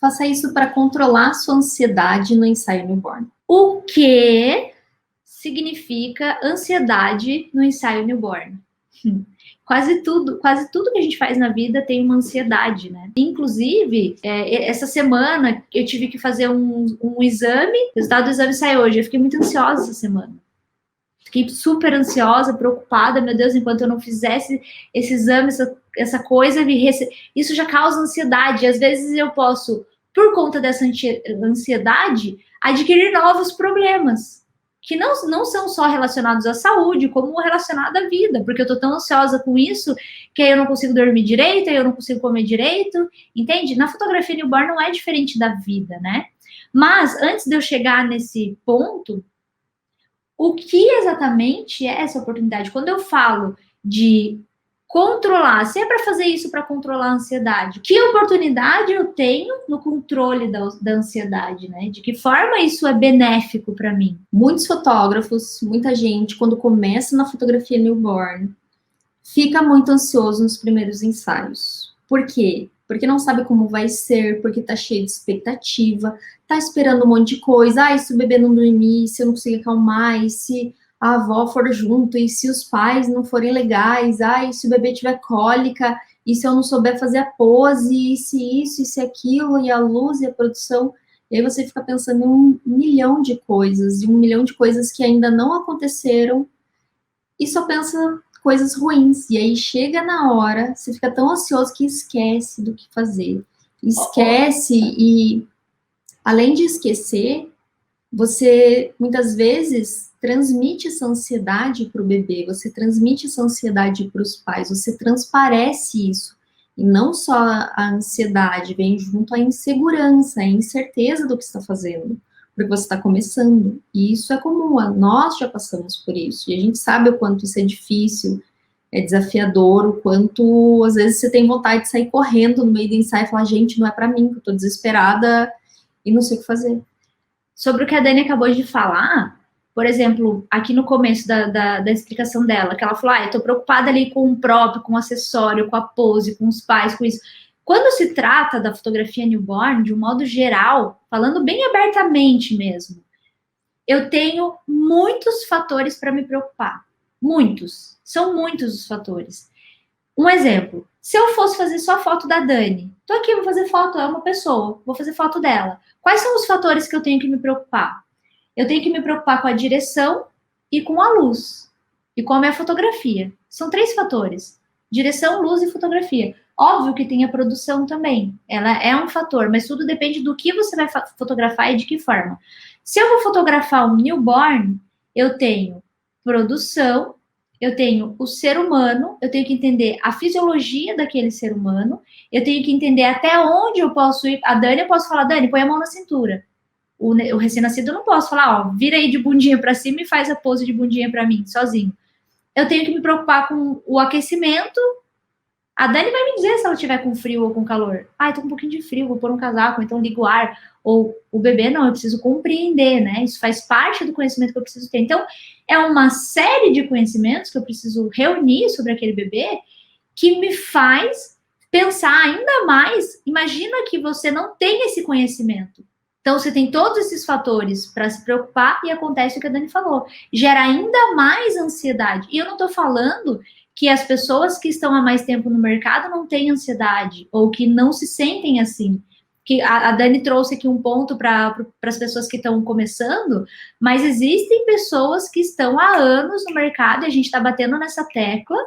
Faça isso para controlar sua ansiedade no ensaio newborn. O que significa ansiedade no ensaio newborn? Quase tudo que a gente faz na vida tem uma ansiedade, né? Inclusive, essa semana eu tive que fazer um exame, o resultado do exame saiu hoje, eu fiquei muito ansiosa essa semana. Fiquei super ansiosa, preocupada, meu Deus, enquanto eu não fizesse esse exame, essa coisa, isso já causa ansiedade. Às vezes eu posso, por conta dessa ansiedade, adquirir novos problemas, que não são só relacionados à saúde, como relacionados à vida, porque eu tô tão ansiosa com isso, que aí eu não consigo dormir direito, aí eu não consigo comer direito, entende? Na fotografia newborn não é diferente da vida, né? Mas, antes de eu chegar nesse ponto, o que exatamente é essa oportunidade? Quando eu falo de controlar, se é para fazer isso para controlar a ansiedade, que oportunidade eu tenho no controle da ansiedade, né? De que forma isso é benéfico para mim? Muitos fotógrafos, muita gente, quando começa na fotografia newborn, fica muito ansioso nos primeiros ensaios. Por quê? Porque não sabe como vai ser, porque tá cheio de expectativa, tá esperando um monte de coisa. E se o bebê não dormir, se eu não conseguir acalmar, e se a avó for junto, e se os pais não forem legais, e se o bebê tiver cólica, e se eu não souber fazer a pose, e se isso, e se aquilo, e a luz, e a produção. E aí você fica pensando em 1 milhão de coisas, e 1 milhão de coisas que ainda não aconteceram, e só pensa coisas ruins. E aí chega na hora, você fica tão ansioso que esquece do que fazer. Esquece e, além de esquecer, você muitas vezes transmite essa ansiedade para o bebê, você transmite essa ansiedade para os pais, você transparece isso. E não só a ansiedade, vem junto a insegurança, a incerteza do que está fazendo, porque você está começando. E isso é comum, nós já passamos por isso. E a gente sabe o quanto isso é difícil, é desafiador, o quanto, às vezes, você tem vontade de sair correndo no meio do ensaio e falar, gente, não é para mim, eu tô desesperada e não sei o que fazer. Sobre o que a Dani acabou de falar, por exemplo, aqui no começo da explicação dela, que ela falou, eu tô preocupada ali com o próprio, com o acessório, com a pose, com os pais, com isso. Quando se trata da fotografia newborn, de um modo geral, falando bem abertamente mesmo, eu tenho muitos fatores para me preocupar. Muitos. São muitos os fatores. Um exemplo, se eu fosse fazer só foto da Dani, tô aqui, vou fazer foto, é uma pessoa, vou fazer foto dela. Quais são os fatores que eu tenho que me preocupar? Eu tenho que me preocupar com a direção e com a luz. E com a minha fotografia. São 3 fatores. Direção, luz e fotografia. Óbvio que tem a produção também. Ela é um fator, mas tudo depende do que você vai fotografar e de que forma. Se eu vou fotografar um newborn, eu tenho produção, eu tenho o ser humano, eu tenho que entender a fisiologia daquele ser humano, eu tenho que entender até onde eu posso ir. A Dani, eu posso falar, Dani, põe a mão na cintura. O recém-nascido eu não posso falar, vira aí de bundinha para cima e faz a pose de bundinha para mim, sozinho. Eu tenho que me preocupar com o aquecimento. A Dani vai me dizer se ela tiver com frio ou com calor. Tô com um pouquinho de frio, vou pôr um casaco, então ligo o ar. Ou o bebê, não, eu preciso compreender, né? Isso faz parte do conhecimento que eu preciso ter. Então, é uma série de conhecimentos que eu preciso reunir sobre aquele bebê que me faz pensar ainda mais. Imagina que você não tem esse conhecimento. Então, você tem todos esses fatores para se preocupar e acontece o que a Dani falou. Gera ainda mais ansiedade. E eu não estou falando que as pessoas que estão há mais tempo no mercado não têm ansiedade ou que não se sentem assim. Que a Dani trouxe aqui um ponto para as pessoas que estão começando, mas existem pessoas que estão há anos no mercado, e a gente está batendo nessa tecla,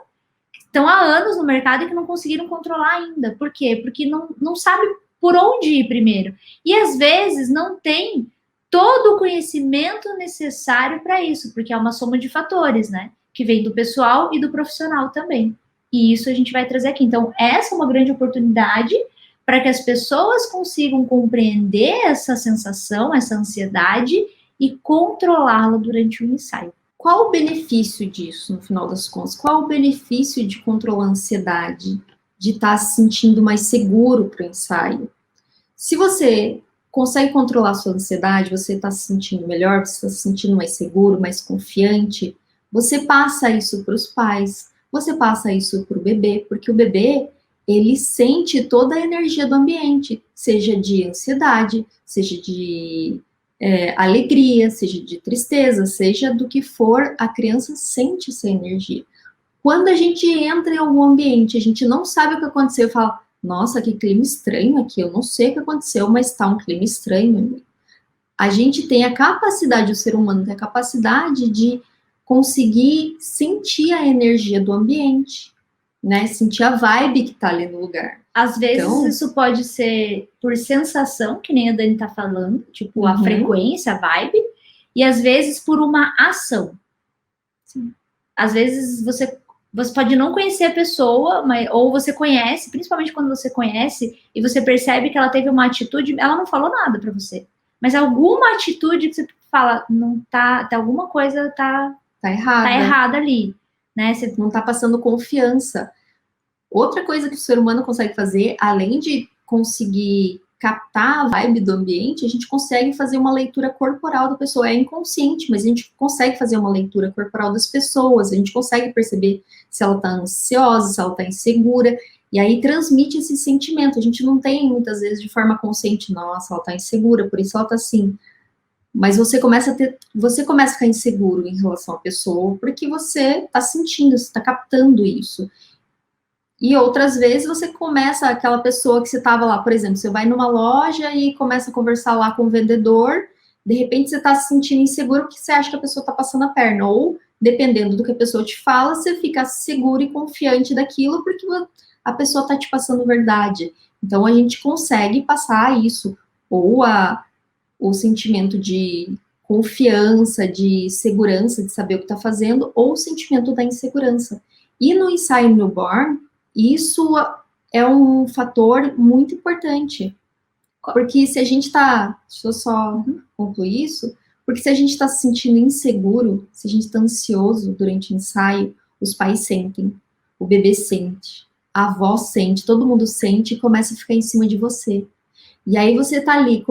estão há anos no mercado e que não conseguiram controlar ainda. Por quê? Porque não sabe por onde ir primeiro. E às vezes não tem todo o conhecimento necessário para isso, porque é uma soma de fatores, né? Que vem do pessoal e do profissional também. E isso a gente vai trazer aqui. Então, essa é uma grande oportunidade para que as pessoas consigam compreender essa sensação, essa ansiedade e controlá-la durante o ensaio. Qual o benefício disso, no final das contas? Qual o benefício de controlar a ansiedade, de estar se sentindo mais seguro para o ensaio? Se você consegue controlar a sua ansiedade, você está se sentindo melhor, você está se sentindo mais seguro, mais confiante, você passa isso para os pais, você passa isso para o bebê, porque o bebê, ele sente toda a energia do ambiente, seja de ansiedade, seja de alegria, seja de tristeza, seja do que for, a criança sente essa energia. Quando a gente entra em algum ambiente, a gente não sabe o que aconteceu, fala, nossa, que clima estranho aqui, eu não sei o que aconteceu, mas está um clima estranho. A gente tem a capacidade, o ser humano tem a capacidade de conseguir sentir a energia do ambiente, né? Sentir a vibe que tá ali no lugar. Às vezes então, isso pode ser por sensação, que nem a Dani tá falando, tipo a frequência, a vibe, e às vezes por uma ação. Sim. Às vezes você pode não conhecer a pessoa, ou você conhece, principalmente quando você conhece, e você percebe que ela teve uma atitude, ela não falou nada para você, mas alguma atitude que você fala, não tá alguma coisa tá errada ali, né? Você não tá passando confiança. Outra coisa que o ser humano consegue fazer, além de conseguir captar a vibe do ambiente, a gente consegue fazer uma leitura corporal da pessoa. É inconsciente, mas a gente consegue fazer uma leitura corporal das pessoas, a gente consegue perceber se ela tá ansiosa, se ela tá insegura, e aí transmite esse sentimento. A gente não tem, muitas vezes, de forma consciente, nossa, ela tá insegura, por isso ela tá assim. Mas você começa a ficar inseguro em relação à pessoa, porque você tá sentindo, você tá captando isso. E outras vezes você começa, aquela pessoa que você estava lá, por exemplo, você vai numa loja e começa a conversar lá com o vendedor, de repente você está se sentindo inseguro porque você acha que a pessoa está passando a perna, ou dependendo do que a pessoa te fala, você fica seguro e confiante daquilo porque a pessoa está te passando verdade. Então a gente consegue passar isso, ou o sentimento de confiança, de segurança, de saber o que está fazendo, ou o sentimento da insegurança. E no ensaio newborn, isso é um fator muito importante, porque se a gente está, deixa eu só concluir isso, porque se a gente está se sentindo inseguro, se a gente está ansioso durante o ensaio, os pais sentem, o bebê sente, a avó sente, todo mundo sente e começa a ficar em cima de você. E aí você tá ali,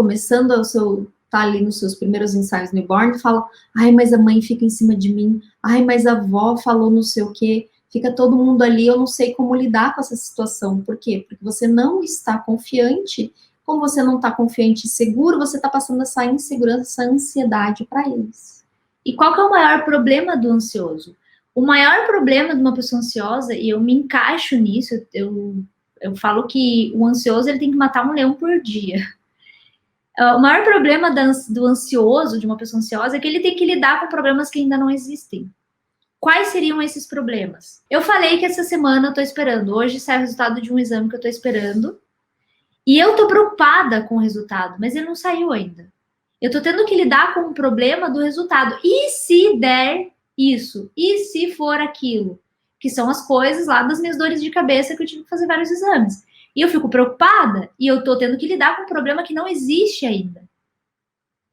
tá ali nos seus primeiros ensaios newborn e fala, ai, mas a mãe fica em cima de mim, ai, mas a avó falou não sei o quê, fica todo mundo ali, eu não sei como lidar com essa situação. Por quê? Porque você não está confiante. Como você não está confiante e seguro, você está passando essa insegurança, essa ansiedade para eles. E qual que é o maior problema do ansioso? O maior problema de uma pessoa ansiosa, e eu me encaixo nisso, eu falo que o ansioso ele tem que matar um leão por dia. O maior problema do ansioso, de uma pessoa ansiosa, é que ele tem que lidar com problemas que ainda não existem. Quais seriam esses problemas? Eu falei que essa semana eu tô esperando. Hoje sai o resultado de um exame que eu tô esperando. E eu tô preocupada com o resultado, mas ele não saiu ainda. Eu tô tendo que lidar com o problema do resultado. E se der isso? E se for aquilo? Que são as coisas lá das minhas dores de cabeça que eu tive que fazer vários exames. E eu fico preocupada e eu tô tendo que lidar com um problema que não existe ainda.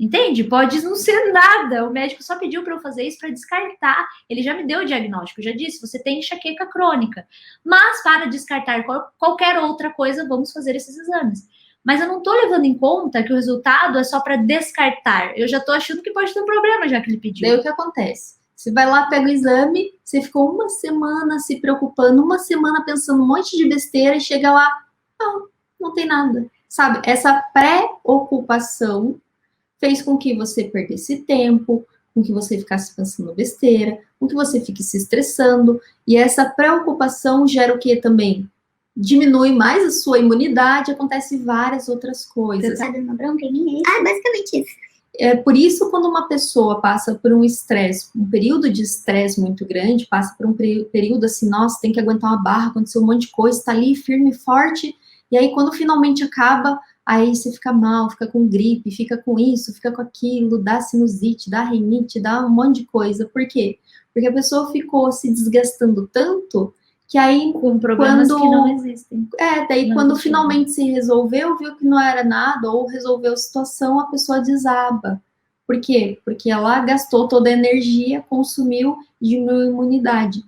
Entende? Pode não ser nada. O médico só pediu para eu fazer isso para descartar. Ele já me deu o diagnóstico, já disse, você tem enxaqueca crônica. Mas para descartar qualquer outra coisa, vamos fazer esses exames. Mas eu não estou levando em conta que o resultado é só para descartar. Eu já estou achando que pode ter um problema, já que ele pediu. Daí o que acontece? Você vai lá, pega o exame, você ficou uma semana se preocupando, uma semana pensando um monte de besteira e chega lá, não tem nada. Sabe? Essa preocupação fez com que você perdesse tempo, com que você ficasse pensando besteira, com que você fique se estressando, e essa preocupação gera o que também? Diminui mais a sua imunidade, acontece várias outras coisas. Você tá dando uma bronca em mim? Basicamente isso. É por isso, quando uma pessoa passa por um estresse, um período de estresse muito grande, passa por um período assim, nossa, tem que aguentar uma barra, aconteceu um monte de coisa, tá ali firme e forte, e aí quando finalmente acaba, aí você fica mal, fica com gripe, fica com isso, fica com aquilo, dá sinusite, dá rinite, dá um monte de coisa. Por quê? Porque a pessoa ficou se desgastando tanto que aí com problemas que não existem. Daí não quando finalmente se resolveu, viu que não era nada, ou resolveu a situação, a pessoa desaba. Por quê? Porque ela gastou toda a energia, consumiu e diminuiu a imunidade.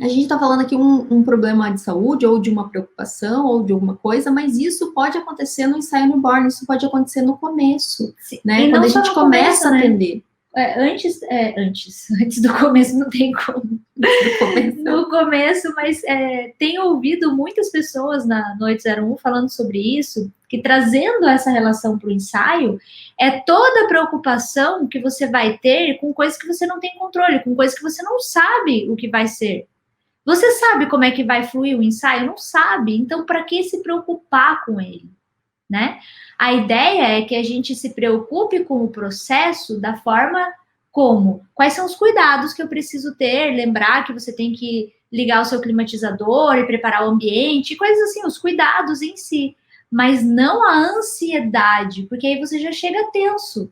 A gente está falando aqui um problema de saúde, ou de uma preocupação, ou de alguma coisa, mas isso pode acontecer no ensaio newborn, isso pode acontecer no começo, né? Quando a gente começa a atender. Antes do começo não tem como. No começo. No começo, mas tenho ouvido muitas pessoas no 801 falando sobre isso, que trazendo essa relação para o ensaio, é toda a preocupação que você vai ter com coisas que você não tem controle, com coisas que você não sabe o que vai ser. Você sabe como é que vai fluir o ensaio? Não sabe. Então, para que se preocupar com ele, né? A ideia é que a gente se preocupe com o processo da forma como, quais são os cuidados que eu preciso ter, lembrar que você tem que ligar o seu climatizador e preparar o ambiente, coisas assim, os cuidados em si, mas não a ansiedade, porque aí você já chega tenso.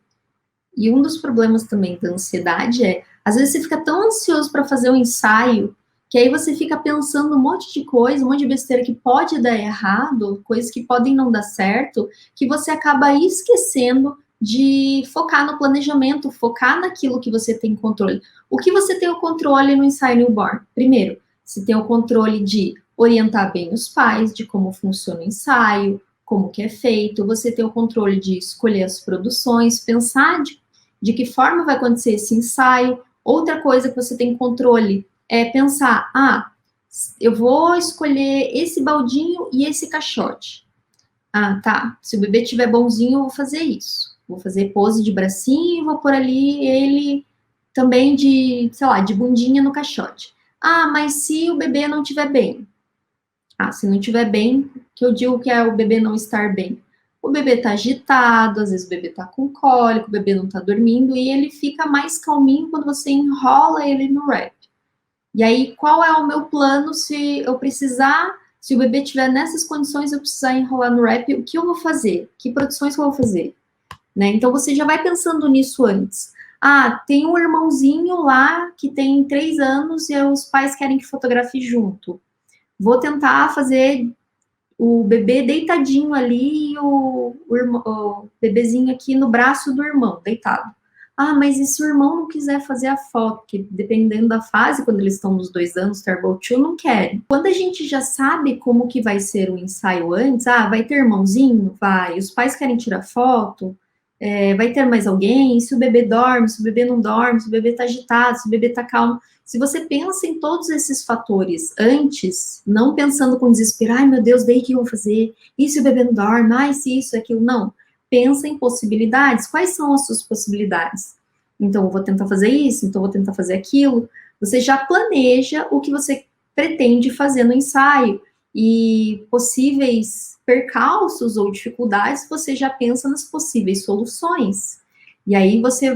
E um dos problemas também da ansiedade às vezes você fica tão ansioso para fazer um ensaio, que aí você fica pensando um monte de coisa, um monte de besteira que pode dar errado, coisas que podem não dar certo, que você acaba esquecendo de focar no planejamento, focar naquilo que você tem controle. O que você tem o controle no ensaio newborn? Primeiro, você tem o controle de orientar bem os pais, de como funciona o ensaio, como que é feito, você tem o controle de escolher as produções, pensar de que forma vai acontecer esse ensaio. Outra coisa que você tem controle é pensar, eu vou escolher esse baldinho e esse caixote. Tá, se o bebê estiver bonzinho, eu vou fazer isso. Vou fazer pose de bracinho e vou pôr ali ele também de, sei lá, de bundinha no caixote. Mas se o bebê não estiver bem? Se não estiver bem, que eu digo que é o bebê não estar bem. O bebê tá agitado, às vezes o bebê tá com cólica, o bebê não tá dormindo, e ele fica mais calminho quando você enrola ele no wrap. E aí, qual é o meu plano se eu precisar, se o bebê estiver nessas condições, eu precisar enrolar no wrap, o que eu vou fazer? Que produções que eu vou fazer? Né? Então, você já vai pensando nisso antes. Tem um irmãozinho lá que tem 3 anos e os pais querem que fotografe junto. Vou tentar fazer o bebê deitadinho ali e o bebezinho aqui no braço do irmão, deitado. Mas e se o irmão não quiser fazer a foto? Que dependendo da fase, quando eles estão nos 2 anos, Turbo 2, não querem. Quando a gente já sabe como que vai ser o ensaio antes, vai ter irmãozinho? Vai. Os pais querem tirar foto? Vai ter mais alguém? Se o bebê dorme, se o bebê não dorme, se o bebê tá agitado, se o bebê tá calmo. Se você pensa em todos esses fatores antes, não pensando com desespero, meu Deus, daí o que eu vou fazer? E se o bebê não dorme? Se isso, aquilo, não. Pensa em possibilidades. Quais são as suas possibilidades? Então, eu vou tentar fazer isso, então eu vou tentar fazer aquilo. Você já planeja o que você pretende fazer no ensaio. E possíveis percalços ou dificuldades, você já pensa nas possíveis soluções. E aí você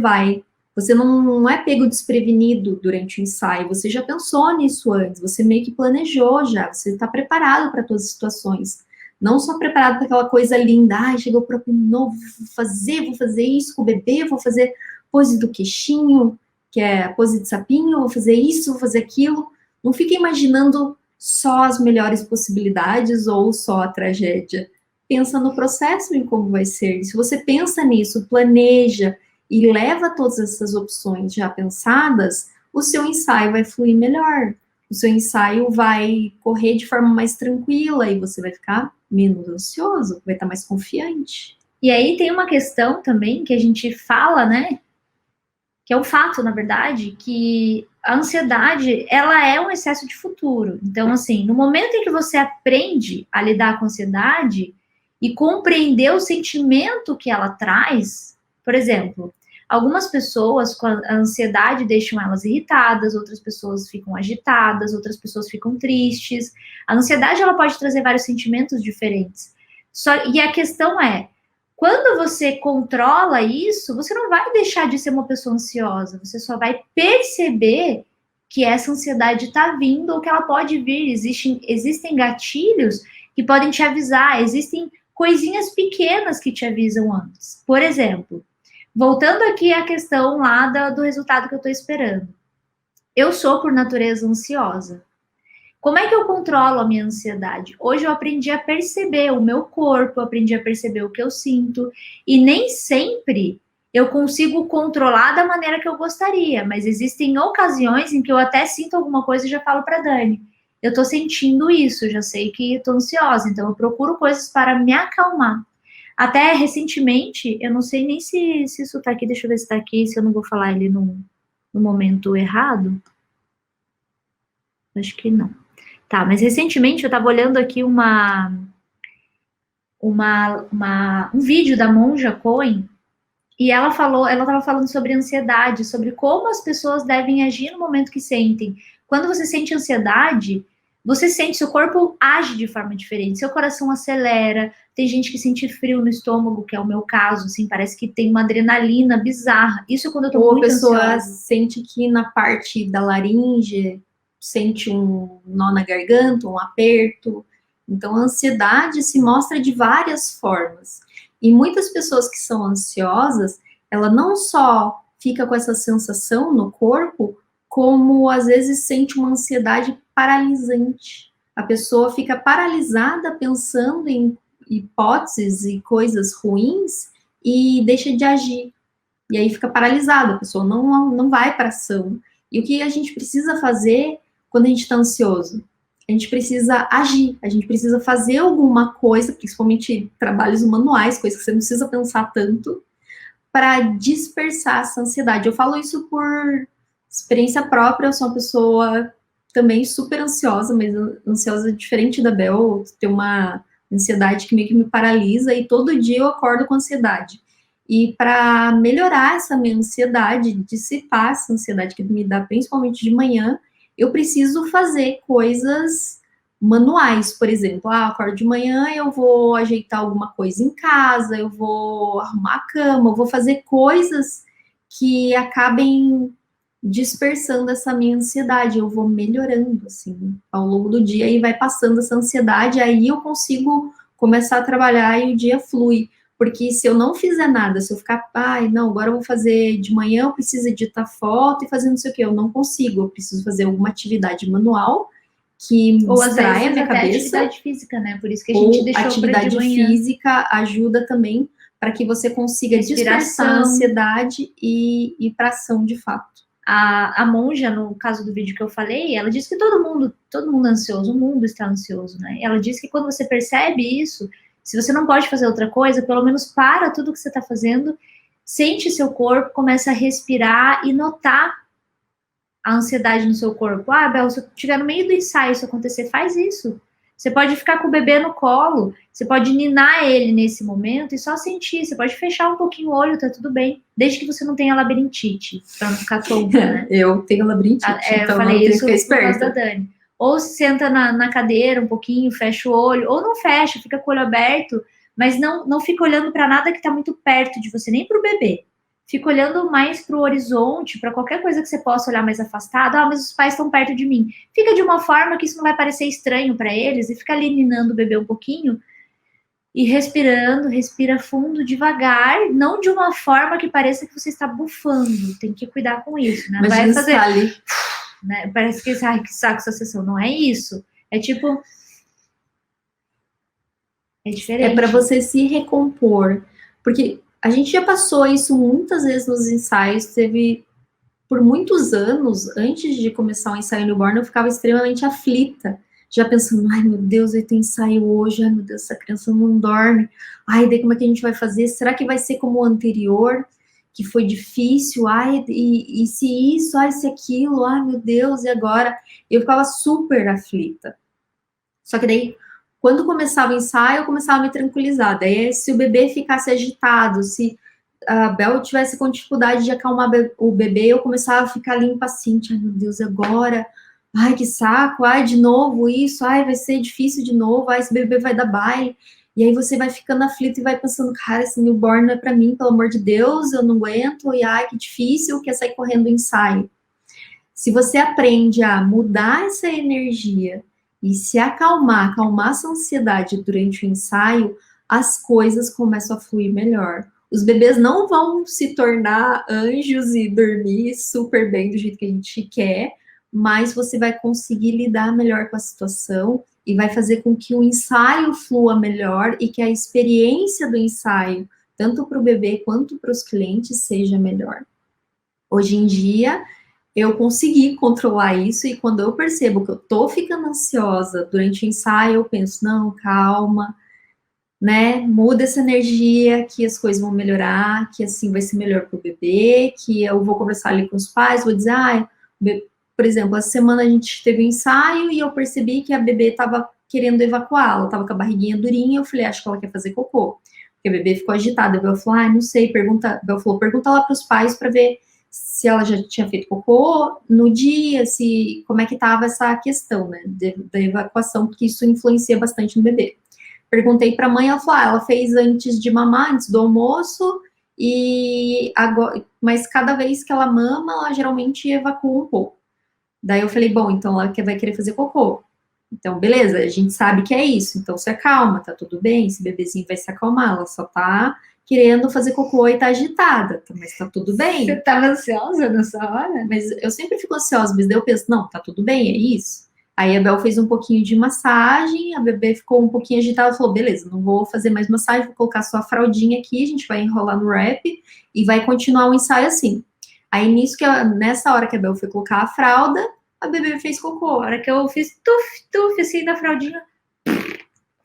não é pego desprevenido durante o ensaio, você já pensou nisso antes, você meio que planejou já, você está preparado para todas as situações. Não só preparado para aquela coisa linda, chegou o próprio novo, vou fazer isso com o bebê, vou fazer pose do queixinho, que é a pose de sapinho, vou fazer isso, vou fazer aquilo. Não fica imaginando só as melhores possibilidades ou só a tragédia. Pensa no processo, em como vai ser. Se você pensa nisso, planeja e leva todas essas opções já pensadas, o seu ensaio vai fluir melhor. O seu ensaio vai correr de forma mais tranquila e você vai ficar menos ansioso, vai estar mais confiante. E aí tem uma questão também que a gente fala, né? Que é um fato, na verdade, que a ansiedade, ela é um excesso de futuro. Então, assim, no momento em que você aprende a lidar com a ansiedade e compreender o sentimento que ela traz, por exemplo, algumas pessoas com a ansiedade deixam elas irritadas, outras pessoas ficam agitadas, outras pessoas ficam tristes. A ansiedade, ela pode trazer vários sentimentos diferentes. E a questão é, quando você controla isso, você não vai deixar de ser uma pessoa ansiosa, você só vai perceber que essa ansiedade está vindo ou que ela pode vir. Existem gatilhos que podem te avisar, existem coisinhas pequenas que te avisam antes. Por exemplo, voltando aqui à questão lá do resultado que eu estou esperando. Eu sou, por natureza, ansiosa. Como é que eu controlo a minha ansiedade? Hoje eu aprendi a perceber o meu corpo, eu aprendi a perceber o que eu sinto, e nem sempre eu consigo controlar da maneira que eu gostaria, mas existem ocasiões em que eu até sinto alguma coisa e já falo para Dani, eu tô sentindo isso, já sei que tô ansiosa, então eu procuro coisas para me acalmar. Até recentemente, eu não sei nem se isso tá aqui, deixa eu ver se tá aqui, se eu não vou falar ele no momento errado. Acho que não. Tá, mas recentemente eu estava olhando aqui um vídeo da Monja Coen e ela estava falando sobre ansiedade, sobre como as pessoas devem agir no momento que sentem. Quando você sente ansiedade, você sente, seu corpo age de forma diferente, seu coração acelera, tem gente que sente frio no estômago, que é o meu caso, assim, parece que tem uma adrenalina bizarra. Isso é quando eu tô Ou a muito pessoa ansiosa. sente que na parte da laringe sente um nó na garganta, um aperto. Então, a ansiedade se mostra de várias formas. E muitas pessoas que são ansiosas, ela não só fica com essa sensação no corpo, como às vezes sente uma ansiedade paralisante. A pessoa fica paralisada pensando em hipóteses e coisas ruins e deixa de agir. E aí fica paralisada, a pessoa não vai para ação. E o que a gente precisa fazer quando a gente está ansioso? A gente precisa agir, a gente precisa fazer alguma coisa, principalmente trabalhos manuais, coisas que você não precisa pensar tanto, para dispersar essa ansiedade. Eu falo isso por experiência própria, eu sou uma pessoa também super ansiosa, mas ansiosa diferente da Bel, tem uma ansiedade que meio que me paralisa e todo dia eu acordo com ansiedade. E para melhorar essa minha ansiedade, dissipar essa ansiedade que me dá principalmente de manhã, eu preciso fazer coisas manuais, por exemplo. Ah, acordo de manhã, eu vou ajeitar alguma coisa em casa, eu vou arrumar a cama, eu vou fazer coisas que acabem dispersando essa minha ansiedade, eu vou melhorando, assim, ao longo do dia e vai passando essa ansiedade, aí eu consigo começar a trabalhar e o dia flui. Porque se eu não fizer nada, se eu ficar, ai, não, agora eu vou fazer de manhã, eu preciso editar foto e fazer não sei o que, eu não consigo, eu preciso fazer alguma atividade manual que Ou às distrai a vezes minha até cabeça, atividade física, né? Por isso que a gente ou deixou para de atividade manhã. física ajuda também para que você consiga dispersar a Respiração. ansiedade e ir para ação de fato. A monja, no caso do vídeo que eu falei, ela disse que todo mundo é ansioso, o mundo está ansioso, né? Ela disse que quando você percebe isso, se você não pode fazer outra coisa, pelo menos para tudo que você está fazendo, sente seu corpo, começa a respirar e notar a ansiedade no seu corpo. Ah, Bel, se eu estiver no meio do ensaio, isso acontecer, faz isso. Você pode ficar com o bebê no colo, você pode ninar ele nesse momento e só sentir. Você pode fechar um pouquinho o olho, tá tudo bem. Desde que você não tenha labirintite, pra não ficar tonta, né? Eu tenho labirintite, então Eu falei eu tenho isso que ficar por causa da esperta. Dani. Ou se senta na cadeira um pouquinho, fecha o olho, ou não fecha, fica com o olho aberto, mas não fica olhando para nada que está muito perto de você, nem para o bebê. Fica olhando mais para o horizonte, para qualquer coisa que você possa olhar mais afastado. Ah, mas os pais estão perto de mim. Fica de uma forma que isso não vai parecer estranho para eles e fica ali ninando o bebê um pouquinho e respirando, respira fundo, devagar, não de uma forma que pareça que você está bufando. Tem que cuidar com isso, né? Não vai fazer, ali. né? Parece que, ai, que saco essa sessão. Não é isso. É tipo, é diferente. É para você se recompor, porque a gente já passou isso muitas vezes nos ensaios, teve por muitos anos, antes de começar o ensaio newborn, eu ficava extremamente aflita, já pensando, ai meu Deus, vai ter ensaio hoje, ai meu Deus, essa criança não dorme, ai, daí como é que a gente vai fazer? Será que vai ser como o anterior, que foi difícil, ai, e se isso, ai, se aquilo, ai meu Deus, e agora? Eu ficava super aflita. Só que daí, quando começava o ensaio, eu começava a me tranquilizar. Daí, se o bebê ficasse agitado, se a Bel tivesse com dificuldade de acalmar o bebê, eu começava a ficar ali impaciente. Ai, meu Deus, agora? Ai, que saco. Ai, de novo isso. Ai, vai ser difícil de novo. Ai, esse bebê vai dar baile. E aí você vai ficando aflito e vai pensando, cara, esse newborn não é pra mim, pelo amor de Deus, eu não aguento. E ai, que difícil, quer sair correndo do ensaio. Se você aprende a mudar essa energia e se acalmar, acalmar essa ansiedade durante o ensaio, as coisas começam a fluir melhor. Os bebês não vão se tornar anjos e dormir super bem do jeito que a gente quer, mas você vai conseguir lidar melhor com a situação e vai fazer com que o ensaio flua melhor e que a experiência do ensaio, tanto para o bebê quanto para os clientes, seja melhor. Hoje em dia, eu consegui controlar isso e quando eu percebo que eu tô ficando ansiosa durante o ensaio, eu penso, não, calma, né? Muda essa energia, que as coisas vão melhorar, que assim vai ser melhor pro bebê, que eu vou conversar ali com os pais, vou dizer, por por exemplo, essa semana a gente teve um ensaio e eu percebi que a bebê estava querendo evacuar, ela estava com a barriguinha durinha, eu falei, acho que ela quer fazer cocô. Porque a bebê ficou agitada, a Bel falou, não sei, Bel falou, pergunta lá para os pais para ver se ela já tinha feito cocô no dia, se como é que estava essa questão, né, da evacuação, porque isso influencia bastante no bebê. Perguntei para a mãe, ela falou, ela fez antes de mamar, antes do almoço, e agora, mas cada vez que ela mama, ela geralmente evacua um pouco. Daí eu falei, bom, então ela vai querer fazer cocô. Então, beleza, a gente sabe que é isso, então se acalma, tá tudo bem, esse bebezinho vai se acalmar, ela só tá querendo fazer cocô e tá agitada, mas tá tudo bem. Você tava ansiosa nessa hora? Mas eu sempre fico ansiosa, mas daí eu penso, não, tá tudo bem, é isso. Aí a Bel fez um pouquinho de massagem, a bebê ficou um pouquinho agitada, ela falou, beleza, não vou fazer mais massagem, vou colocar só a fraldinha aqui, a gente vai enrolar no wrap e vai continuar o ensaio assim. Aí nisso, nessa hora que a Bel foi colocar a fralda, a bebê fez cocô. A hora que eu fiz tuf, assim, da fraldinha,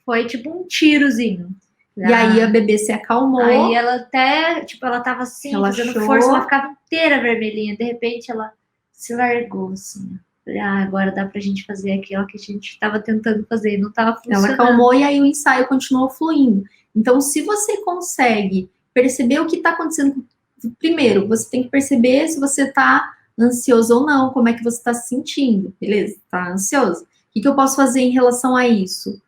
foi tipo um tirozinho. E aí a bebê se acalmou. Aí ela até, tipo, ela tava assim, relaxou, fazendo força, ela ficava inteira vermelhinha. De repente ela se largou, assim. Falei, agora dá pra gente fazer aquilo que a gente tava tentando fazer e não tava funcionando. Ela acalmou e aí o ensaio continuou fluindo. Então, se você consegue perceber o que tá acontecendo, primeiro, você tem que perceber se você tá ansioso ou não, como é que você tá se sentindo, beleza? Tá ansioso. O que eu posso fazer em relação a isso?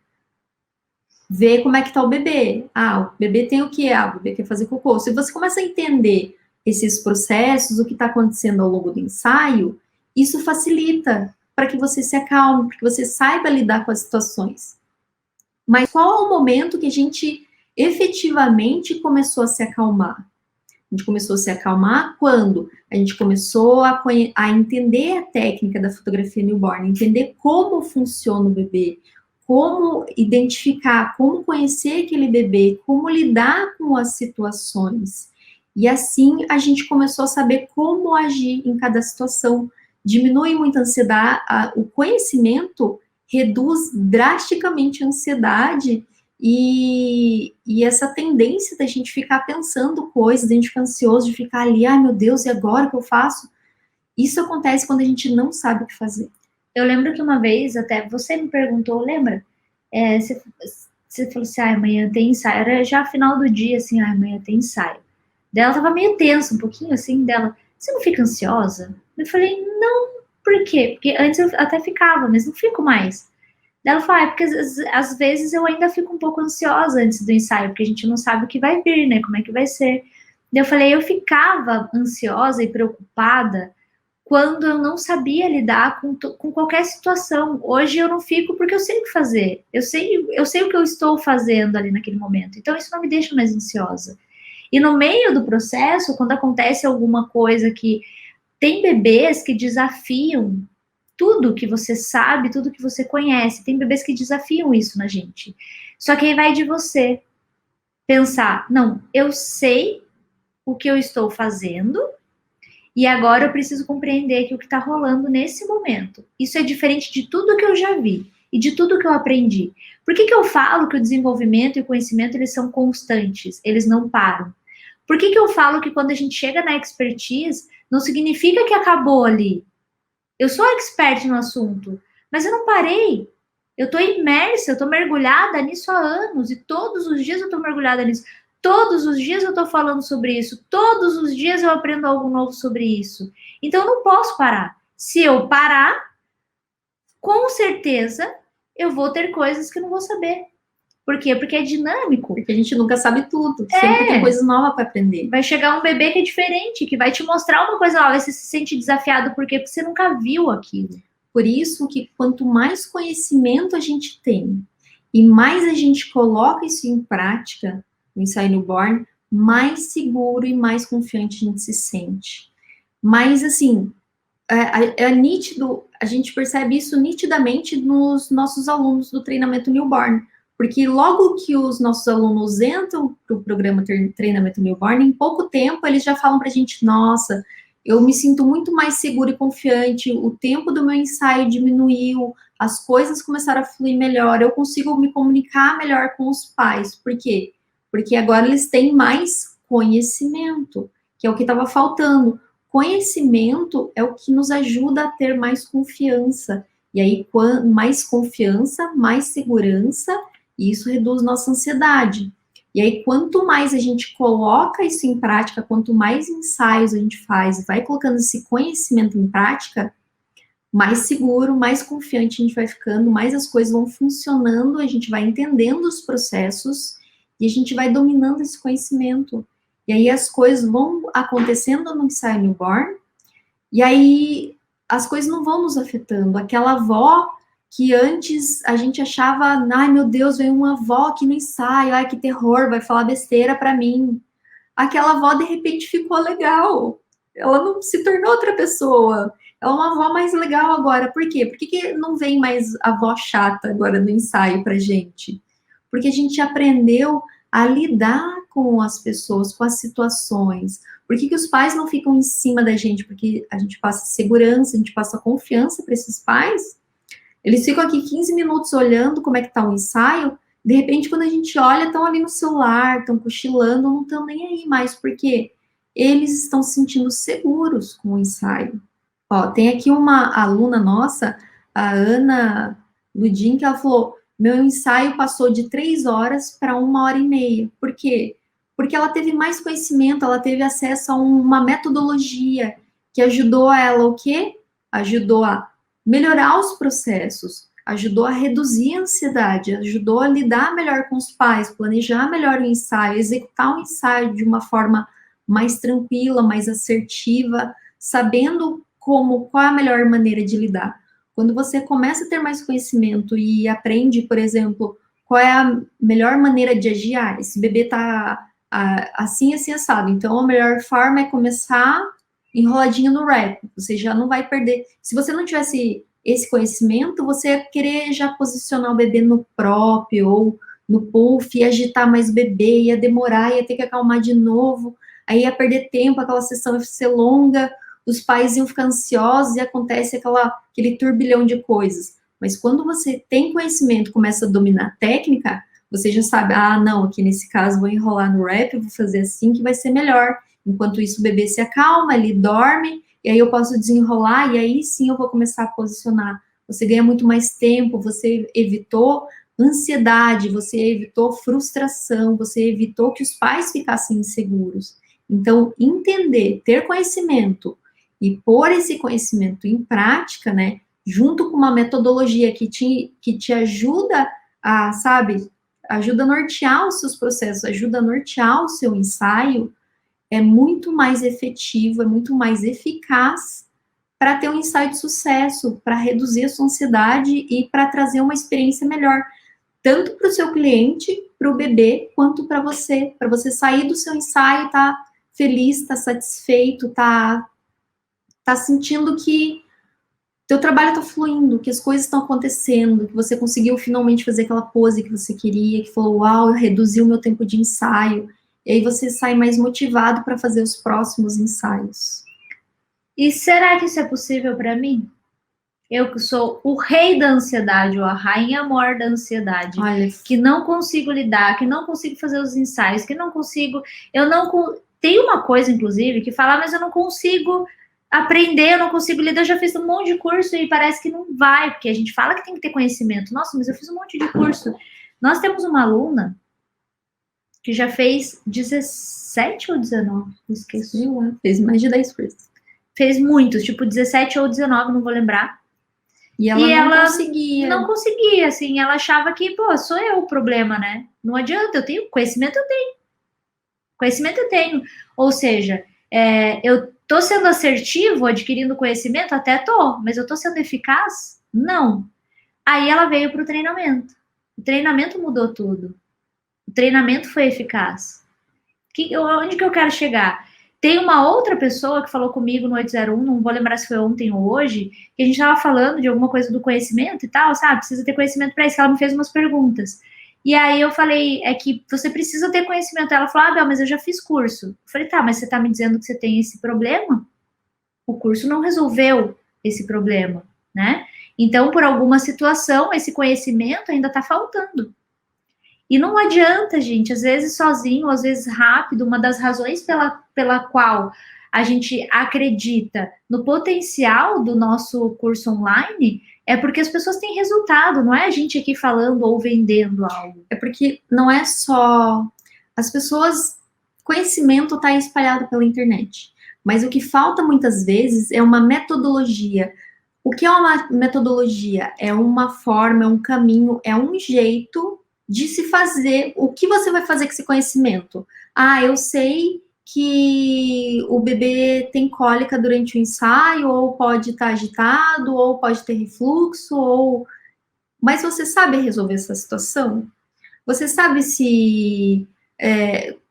Ver como é que tá o bebê. O bebê tem o quê? O bebê quer fazer cocô. Se você começa a entender esses processos, o que está acontecendo ao longo do ensaio, isso facilita para que você se acalme, para que você saiba lidar com as situações. Mas qual é o momento que a gente efetivamente começou a se acalmar? A gente começou a se acalmar quando a gente começou a entender a técnica da fotografia newborn, entender como funciona o bebê, como identificar, como conhecer aquele bebê, como lidar com as situações. E assim a gente começou a saber como agir em cada situação. Diminui muito a ansiedade, o conhecimento reduz drasticamente a ansiedade e essa tendência da gente ficar pensando coisas, a gente ficar ansioso, de ficar ali, meu Deus, e agora o que eu faço? Isso acontece quando a gente não sabe o que fazer. Eu lembro que uma vez, até você me perguntou, lembra? Você falou assim, amanhã tem ensaio. Era já final do dia, assim, amanhã tem ensaio. Daí ela tava meio tensa, um pouquinho assim, dela, você não fica ansiosa? Eu falei, não, por quê? Porque antes eu até ficava, mas não fico mais. Daí ela falou, porque às vezes eu ainda fico um pouco ansiosa antes do ensaio, porque a gente não sabe o que vai vir, né, como é que vai ser. Daí eu falei, eu ficava ansiosa e preocupada quando eu não sabia lidar com qualquer situação. Hoje eu não fico porque eu sei o que fazer. Eu sei o que eu estou fazendo ali naquele momento. Então isso não me deixa mais ansiosa. E no meio do processo, quando acontece alguma coisa que tem bebês que desafiam tudo que você sabe, tudo que você conhece. Tem bebês que desafiam isso na gente. Só que aí vai de você pensar, não, eu sei o que eu estou fazendo e agora eu preciso compreender que o que está rolando nesse momento. Isso é diferente de tudo que eu já vi e de tudo que eu aprendi. Por que eu falo que o desenvolvimento e o conhecimento eles são constantes? Eles não param. Por que eu falo que quando a gente chega na expertise, não significa que acabou ali? Eu sou expert no assunto, mas eu não parei. Eu estou imersa, eu estou mergulhada nisso há anos e todos os dias eu estou mergulhada nisso. Todos os dias eu estou falando sobre isso. Todos os dias eu aprendo algo novo sobre isso. Então eu não posso parar. Se eu parar, com certeza eu vou ter coisas que eu não vou saber. Por quê? Porque é dinâmico. Porque a gente nunca sabe tudo. Sempre tem coisa nova para aprender. Vai chegar um bebê que é diferente, que vai te mostrar uma coisa nova. Você se sente desafiado. Por quê? Porque você nunca viu aquilo. Por isso que quanto mais conhecimento a gente tem e mais a gente coloca isso em prática no ensaio newborn, mais seguro e mais confiante a gente se sente. Mas, assim, é nítido, a gente percebe isso nitidamente nos nossos alunos do treinamento newborn. Porque logo que os nossos alunos entram para o programa Treinamento Newborn, em pouco tempo eles já falam para a gente, nossa, eu me sinto muito mais seguro e confiante, o tempo do meu ensaio diminuiu, as coisas começaram a fluir melhor, eu consigo me comunicar melhor com os pais. Por quê? Porque agora eles têm mais conhecimento, que é o que estava faltando. conhecimento é o que nos ajuda a ter mais confiança. E aí, mais confiança, mais segurança, e isso reduz nossa ansiedade. E aí, quanto mais a gente coloca isso em prática, quanto mais ensaios a gente faz e vai colocando esse conhecimento em prática, mais seguro, mais confiante a gente vai ficando, mais as coisas vão funcionando, a gente vai entendendo os processos e a gente vai dominando esse conhecimento. E aí as coisas vão acontecendo no ensaio newborn, e aí as coisas não vão nos afetando. Aquela avó que antes a gente achava, ai meu Deus, veio uma avó aqui no ensaio, ai que terror, vai falar besteira para mim. Aquela avó de repente ficou legal, ela não se tornou outra pessoa, ela é uma avó mais legal agora. Por quê? Por que não vem mais avó chata agora no ensaio pra gente? Porque a gente aprendeu a lidar com as pessoas, com as situações. Por que os pais não ficam em cima da gente? Porque a gente passa segurança, a gente passa confiança para esses pais. Eles ficam aqui 15 minutos olhando como é que tá o ensaio, de repente, quando a gente olha, estão ali no celular, estão cochilando, não estão nem aí mais, porque eles estão se sentindo seguros com o ensaio. Ó, tem aqui uma aluna nossa, a Ana Ludin, que ela falou, meu ensaio passou de 3 horas para 1h30. Por quê? Porque ela teve mais conhecimento, ela teve acesso a uma metodologia que ajudou ela o quê? Ajudou a melhorar os processos, ajudou a reduzir a ansiedade, ajudou a lidar melhor com os pais, planejar melhor o ensaio, executar o ensaio de uma forma mais tranquila, mais assertiva, sabendo qual é a melhor maneira de lidar. Quando você começa a ter mais conhecimento e aprende, por exemplo, qual é a melhor maneira de agir, esse bebê tá assim, assim, assado, então a melhor forma é começar enroladinho no wrap, você já não vai perder. Se você não tivesse esse conhecimento, você ia querer já posicionar o bebê no próprio ou no puff, ia agitar mais o bebê, ia demorar, ia ter que acalmar de novo, aí ia perder tempo, aquela sessão ia ser longa, os pais iam ficar ansiosos e acontece aquele turbilhão de coisas. Mas quando você tem conhecimento, começa a dominar a técnica, você já sabe, não, aqui nesse caso vou enrolar no wrap, vou fazer assim que vai ser melhor. Enquanto isso, o bebê se acalma, ele dorme, e aí eu posso desenrolar, e aí sim eu vou começar a posicionar. Você ganha muito mais tempo, você evitou ansiedade, você evitou frustração, você evitou que os pais ficassem inseguros. Então, entender, ter conhecimento e pôr esse conhecimento em prática, né, junto com uma metodologia que te ajuda a, sabe, ajuda a nortear os seus processos, ajuda a nortear o seu ensaio, é muito mais efetivo, é muito mais eficaz para ter um ensaio de sucesso, para reduzir a sua ansiedade e para trazer uma experiência melhor, tanto para o seu cliente, para o bebê, quanto para você sair do seu ensaio, estar feliz, estar satisfeito, estar sentindo que teu trabalho está fluindo, que as coisas estão acontecendo, que você conseguiu finalmente fazer aquela pose que você queria, que falou, uau, eu reduzi o meu tempo de ensaio. E aí você sai mais motivado para fazer os próximos ensaios. E será que isso é possível para mim? Eu que sou o rei da ansiedade, ou a rainha mor da ansiedade, olha, que não consigo lidar, que não consigo fazer os ensaios, que não consigo... Tem uma coisa, inclusive, que fala, mas eu não consigo aprender, eu não consigo lidar, eu já fiz um monte de curso e parece que não vai, porque a gente fala que tem que ter conhecimento. Nossa, mas eu fiz um monte de curso. Nós temos uma aluna que já fez 17 ou 19, esqueci. Fez mais de 10 cursos. Fez muitos, tipo 17 ou 19, não vou lembrar. E ela conseguia. Não conseguia, assim, ela achava que, sou eu o problema, né? Não adianta, eu tenho conhecimento, eu tenho. Conhecimento eu tenho. Ou seja, eu tô sendo assertivo, adquirindo conhecimento? Até tô, mas eu tô sendo eficaz? Não. Aí ela veio pro treinamento. O treinamento mudou tudo. O treinamento foi eficaz. Onde que eu quero chegar? Tem uma outra pessoa que falou comigo no 801, não vou lembrar se foi ontem ou hoje, que a gente estava falando de alguma coisa do conhecimento e tal, sabe? Precisa ter conhecimento para isso, que ela me fez umas perguntas. E aí eu falei, é que você precisa ter conhecimento. Ela falou, Bel, mas eu já fiz curso. Eu falei, tá, mas você tá me dizendo que você tem esse problema? O curso não resolveu esse problema, né? Então, por alguma situação, esse conhecimento ainda tá faltando. E não adianta, gente, às vezes sozinho, às vezes rápido, uma das razões pela qual a gente acredita no potencial do nosso curso online, é porque as pessoas têm resultado, não é a gente aqui falando ou vendendo algo. É porque não é só as pessoas, conhecimento está espalhado pela internet, mas o que falta muitas vezes é uma metodologia. O que é uma metodologia? É uma forma, é um caminho, é um jeito de se fazer. O que você vai fazer com esse conhecimento? Ah, eu sei que o bebê tem cólica durante o ensaio, ou pode estar agitado, ou pode ter refluxo, ou... Mas você sabe resolver essa situação? Você sabe se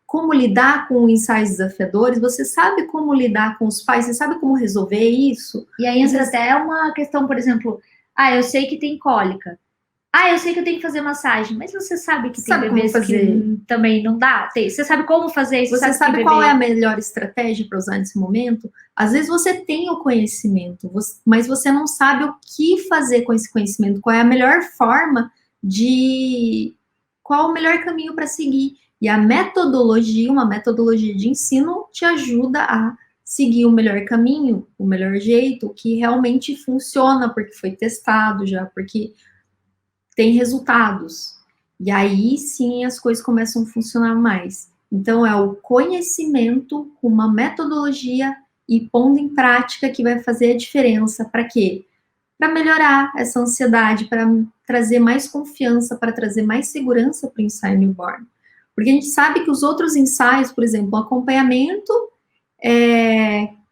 como lidar com ensaios desafiadores? Você sabe como lidar com os pais? Você sabe como resolver isso? E aí entra até uma questão, por exemplo, eu sei que tem cólica. Eu sei que eu tenho que fazer massagem, mas você sabe que tem bebês que também não dá? Você sabe como fazer isso? Você sabe qual é a melhor estratégia para usar nesse momento? Às vezes você tem o conhecimento, mas você não sabe o que fazer com esse conhecimento, qual é a melhor forma de... Qual o melhor caminho para seguir. E a metodologia, uma metodologia de ensino, te ajuda a seguir o melhor caminho, o melhor jeito, o que realmente funciona, porque foi testado já, porque tem resultados. E aí sim as coisas começam a funcionar mais. Então é o conhecimento com uma metodologia e pondo em prática que vai fazer a diferença. Para quê? Para melhorar essa ansiedade, para trazer mais confiança, para trazer mais segurança para o ensaio newborn. Porque a gente sabe que os outros ensaios, por exemplo, o acompanhamento,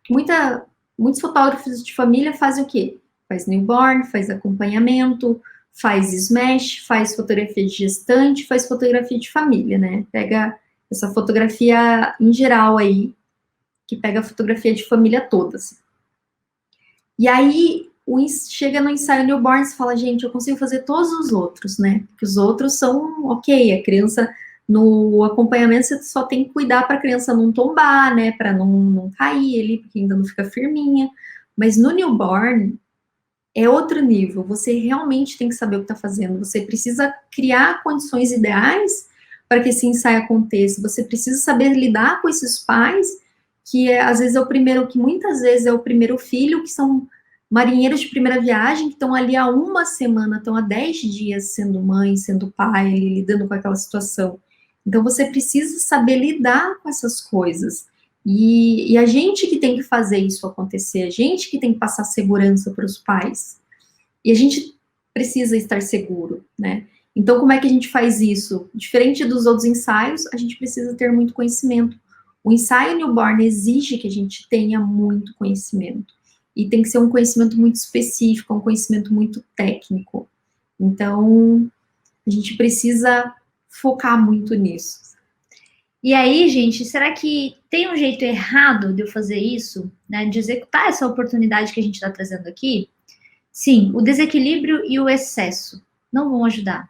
muitos fotógrafos de família fazem o quê? Faz newborn, faz acompanhamento, faz smash, faz fotografia de gestante, faz fotografia de família, né? Pega essa fotografia em geral aí, que pega a fotografia de família toda. Assim. E aí, chega no ensaio newborn e fala, gente, eu consigo fazer todos os outros, né? Porque os outros são ok, a criança, no acompanhamento, você só tem que cuidar para a criança não tombar, né? Para não cair ali, porque ainda não fica firminha. Mas no newborn, é outro nível, você realmente tem que saber o que está fazendo, você precisa criar condições ideais para que esse ensaio aconteça, você precisa saber lidar com esses pais, que às vezes que muitas vezes é o primeiro filho, que são marinheiros de primeira viagem, que estão ali há uma semana, estão há 10 dias sendo mãe, sendo pai, ali, lidando com aquela situação. Então você precisa saber lidar com essas coisas. E a gente que tem que fazer isso acontecer, a gente que tem que passar segurança para os pais. E a gente precisa estar seguro, né? Então, como é que a gente faz isso? Diferente dos outros ensaios, a gente precisa ter muito conhecimento. O ensaio newborn exige que a gente tenha muito conhecimento. E tem que ser um conhecimento muito específico, um conhecimento muito técnico. Então, a gente precisa focar muito nisso. E aí, gente, será que tem um jeito errado de eu fazer isso, né? De executar essa oportunidade que a gente está trazendo aqui? Sim, o desequilíbrio e o excesso não vão ajudar.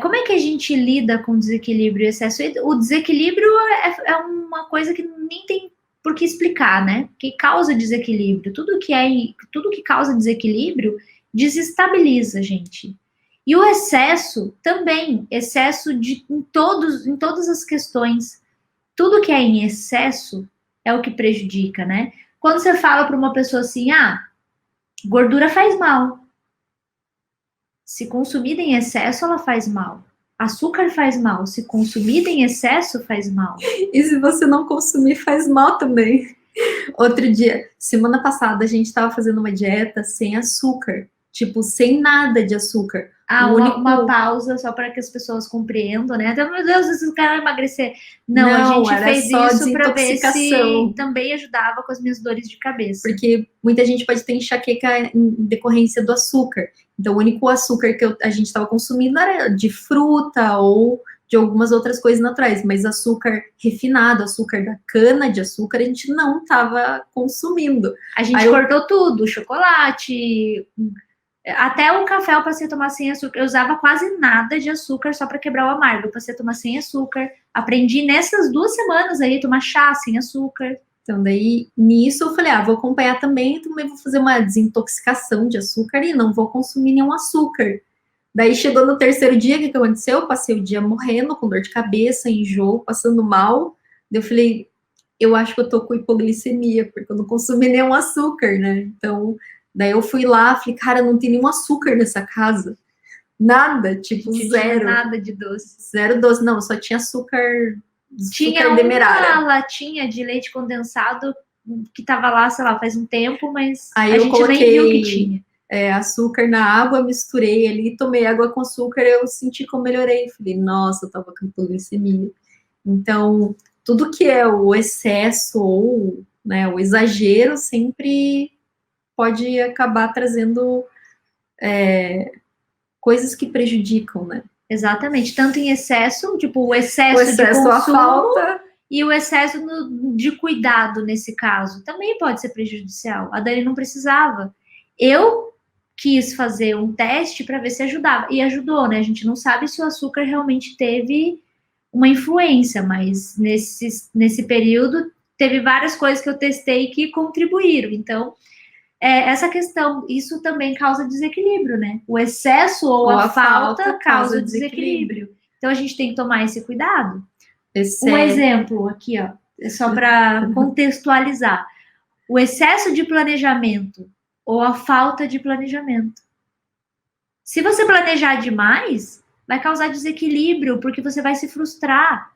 Como é que a gente lida com desequilíbrio e excesso? O desequilíbrio é uma coisa que nem tem por que explicar, né? Que causa desequilíbrio. Tudo que causa desequilíbrio desestabiliza a gente. E o excesso também, excesso em todas as questões. Tudo que é em excesso é o que prejudica, né? Quando você fala para uma pessoa assim, gordura faz mal. Se consumida em excesso, ela faz mal. Açúcar faz mal. Se consumida em excesso, faz mal. E se você não consumir, faz mal também. Outro dia, semana passada, a gente estava fazendo uma dieta sem açúcar. Tipo, sem nada de açúcar. Uma pausa só para que as pessoas compreendam, né? Então, meu Deus, esses caras emagrecer. Não, a gente fez isso para ver se também ajudava com as minhas dores de cabeça. Porque muita gente pode ter enxaqueca em decorrência do açúcar. Então, o único açúcar que a gente estava consumindo era de fruta ou de algumas outras coisas naturais, mas açúcar refinado, açúcar da cana de açúcar, a gente não estava consumindo. A gente cortou tudo, chocolate, até o café eu passei a tomar sem açúcar. Eu usava quase nada de açúcar só para quebrar o amargo. Eu passei a tomar sem açúcar. Aprendi nessas 2 semanas aí a tomar chá sem açúcar. Então, daí, nisso eu falei, vou acompanhar também vou fazer uma desintoxicação de açúcar e não vou consumir nenhum açúcar. Daí, chegou no 3º dia, o que aconteceu? Eu passei o dia morrendo, com dor de cabeça, enjoo, passando mal. Daí eu falei, eu acho que eu tô com hipoglicemia, porque eu não consumi nenhum açúcar, né? Então, daí eu fui lá, falei, cara, não tem nenhum açúcar nessa casa. Nada, tipo, Não tinha zero. nada de doce. Zero doce, não, só tinha açúcar Tinha uma demerara. latinha de leite condensado que tava lá, sei lá, faz um tempo, mas Aí a eu gente nem viu que coloquei tinha. açúcar na água, misturei ali, tomei água com açúcar, eu senti que eu melhorei. Falei, nossa, eu tava com hipoglicemia. Então, tudo que é o excesso ou, né, o exagero sempre pode acabar trazendo coisas que prejudicam, né? Exatamente, tanto em excesso, tipo, o O excesso de excesso, a consumo falta. e o excesso de cuidado nesse caso também pode ser prejudicial. A Dani não precisava. Eu quis fazer um teste para ver se ajudava. E ajudou, né? A gente não sabe se o açúcar realmente teve uma influência, mas nesse período teve várias coisas que eu testei que contribuíram. Então, essa questão, isso também causa desequilíbrio, né? O excesso ou a falta causa desequilíbrio. Então, a gente tem que tomar esse cuidado. Um exemplo aqui, ó, é só para contextualizar. O excesso de planejamento ou a falta de planejamento. Se você planejar demais, vai causar desequilíbrio, porque você vai se frustrar.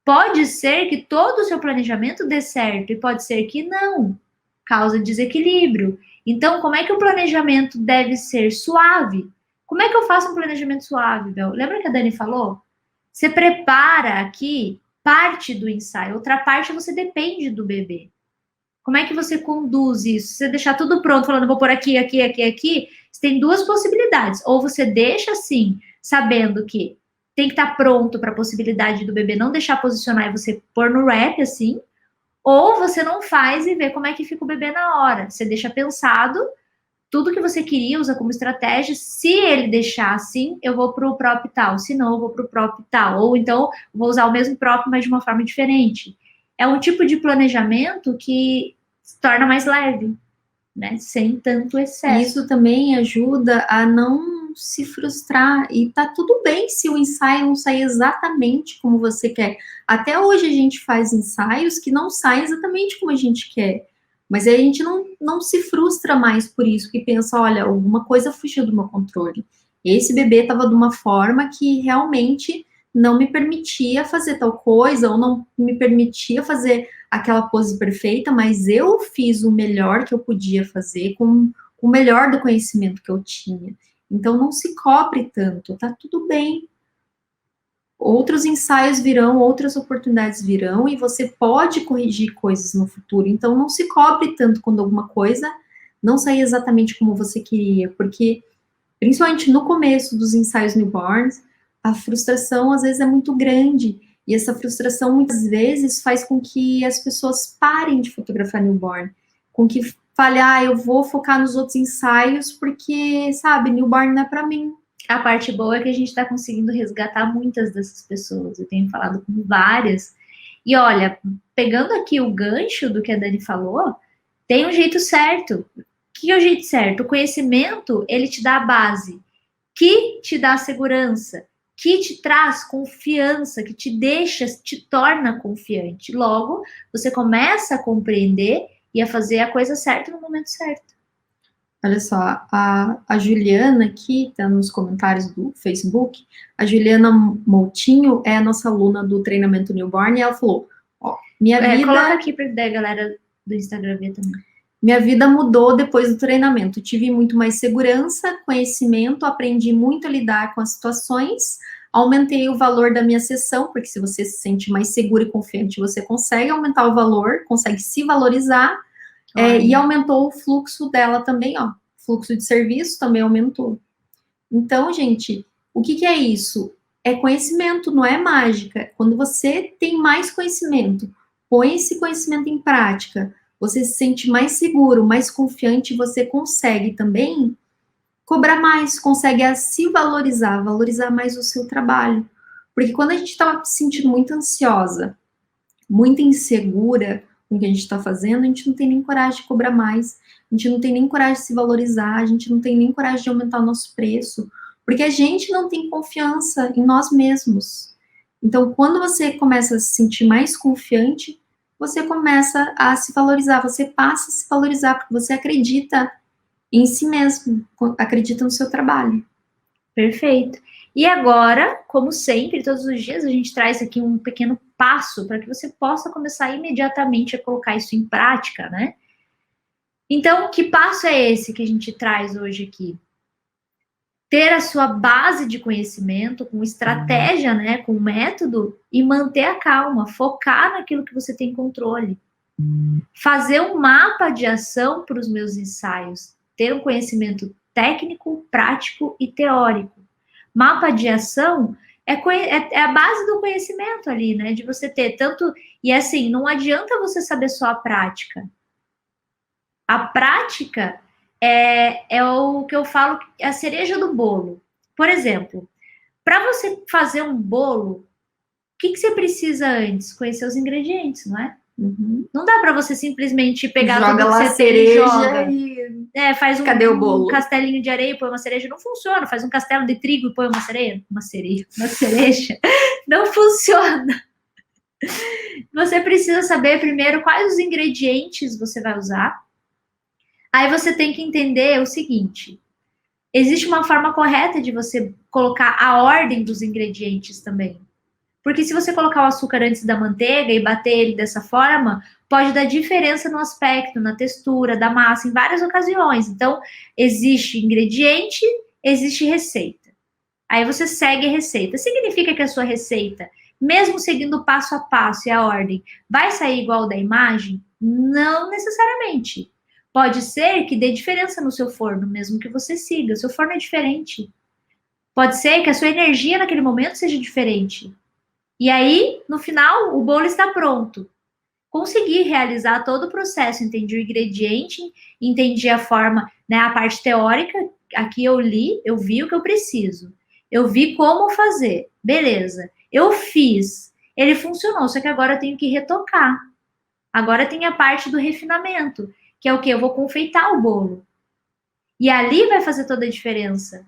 Pode ser que todo o seu planejamento dê certo e pode ser que não. Causa desequilíbrio. Então, como é que o planejamento deve ser suave? Como é que eu faço um planejamento suave, Bel? Lembra que a Dani falou? Você prepara aqui parte do ensaio, outra parte você depende do bebê. Como é que você conduz isso? Se você deixar tudo pronto, falando, vou por aqui, aqui, aqui, aqui, você tem duas possibilidades. Ou você deixa assim, sabendo que tem que estar pronto para a possibilidade do bebê não deixar posicionar e você pôr no rap, assim, ou você não faz e vê como é que fica o bebê na hora. Você deixa pensado tudo que você queria, usa como estratégia. Se ele deixar assim, eu vou para o prop tal. Se não, eu vou para o prop tal. Ou então, vou usar o mesmo prop, mas de uma forma diferente. É um tipo de planejamento que se torna mais leve, né? Sem tanto excesso. Isso também ajuda a não se frustrar. E tá tudo bem se o ensaio não sair exatamente como você quer. Até hoje a gente faz ensaios que não saem exatamente como a gente quer. Mas aí a gente não se frustra mais por isso, que pensa, olha, alguma coisa fugiu do meu controle. Esse bebê estava de uma forma que realmente não me permitia fazer tal coisa, ou não me permitia fazer aquela pose perfeita, mas eu fiz o melhor que eu podia fazer com o melhor do conhecimento que eu tinha. Então não se cobre tanto, tá tudo bem. Outros ensaios virão, outras oportunidades virão e você pode corrigir coisas no futuro. Então não se cobre tanto quando alguma coisa não sair exatamente como você queria, porque principalmente no começo dos ensaios newborns, a frustração às vezes é muito grande. E essa frustração muitas vezes faz com que as pessoas parem de fotografar newborn, com que fale, eu vou focar nos outros ensaios porque, sabe, newborn não é para mim. A parte boa é que a gente está conseguindo resgatar muitas dessas pessoas. Eu tenho falado com várias. E olha, pegando aqui o gancho do que a Dani falou, tem um jeito certo. Que é o jeito certo? O conhecimento, ele te dá a base, que te dá segurança, que te traz confiança, que te deixa, te torna confiante. Logo, você começa a compreender e a fazer a coisa certa no momento certo. Olha só, a Juliana aqui, tá nos comentários do Facebook, a Juliana Moutinho é a nossa aluna do treinamento Newborn, e ela falou, minha vida... Coloca aqui para a galera do Instagram ver também. Minha vida mudou depois do treinamento. Tive muito mais segurança, conhecimento, aprendi muito a lidar com as situações, aumentei o valor da minha sessão, porque se você se sente mais seguro e confiante, você consegue aumentar o valor, consegue se valorizar, e aumentou o fluxo dela também, ó. O fluxo de serviço também aumentou. Então, gente, o que é isso? É conhecimento, não é mágica. Quando você tem mais conhecimento, põe esse conhecimento em prática, você se sente mais seguro, mais confiante, você consegue também cobrar mais, consegue se valorizar, valorizar mais o seu trabalho. Porque quando a gente está se sentindo muito ansiosa, muito insegura com o que a gente está fazendo, a gente não tem nem coragem de cobrar mais, a gente não tem nem coragem de se valorizar, a gente não tem nem coragem de aumentar o nosso preço, porque a gente não tem confiança em nós mesmos. Então, quando você começa a se sentir mais confiante, você começa a se valorizar, você passa a se valorizar, porque você acredita em si mesmo, acredita no seu trabalho. Perfeito. E agora, como sempre, todos os dias a gente traz aqui um pequeno passo para que você possa começar imediatamente a colocar isso em prática, né? Então, que passo é esse que a gente traz hoje aqui? Ter a sua base de conhecimento com estratégia, né, com método e manter a calma, focar naquilo que você tem controle. Fazer um mapa de ação para os meus ensaios, ter um conhecimento técnico, prático e teórico. Mapa de ação é a base do conhecimento ali, né, de você ter tanto... E assim, não adianta você saber só a prática. A prática é o que eu falo, é a cereja do bolo. Por exemplo, para você fazer um bolo, o que você precisa antes? Conhecer os ingredientes, não é? Uhum. Não dá para você simplesmente pegar joga tudo lá que a você tem cereja e joga. E Faz cadê o bolo? Um castelinho de areia e põe uma cereja. Não funciona. Faz um castelo de trigo e põe uma cereja. Uma cereja. Não funciona. Você precisa saber primeiro quais os ingredientes você vai usar. Aí você tem que entender o seguinte: existe uma forma correta de você colocar a ordem dos ingredientes também. Porque se você colocar o açúcar antes da manteiga e bater ele dessa forma, pode dar diferença no aspecto, na textura da massa, em várias ocasiões. Então, existe ingrediente, existe receita. Aí você segue a receita. Significa que a sua receita, mesmo seguindo passo a passo e a ordem, vai sair igual da imagem? Não necessariamente. Pode ser que dê diferença no seu forno, mesmo que você siga. O seu forno é diferente. Pode ser que a sua energia naquele momento seja diferente. E aí, no final, o bolo está pronto. Consegui realizar todo o processo, entendi o ingrediente, entendi a forma, né, a parte teórica, aqui eu li, eu vi o que eu preciso. Eu vi como fazer. Beleza. Eu fiz. Ele funcionou, só que agora eu tenho que retocar. Agora tem a parte do refinamento, que é o quê? Eu vou confeitar o bolo. E ali vai fazer toda a diferença.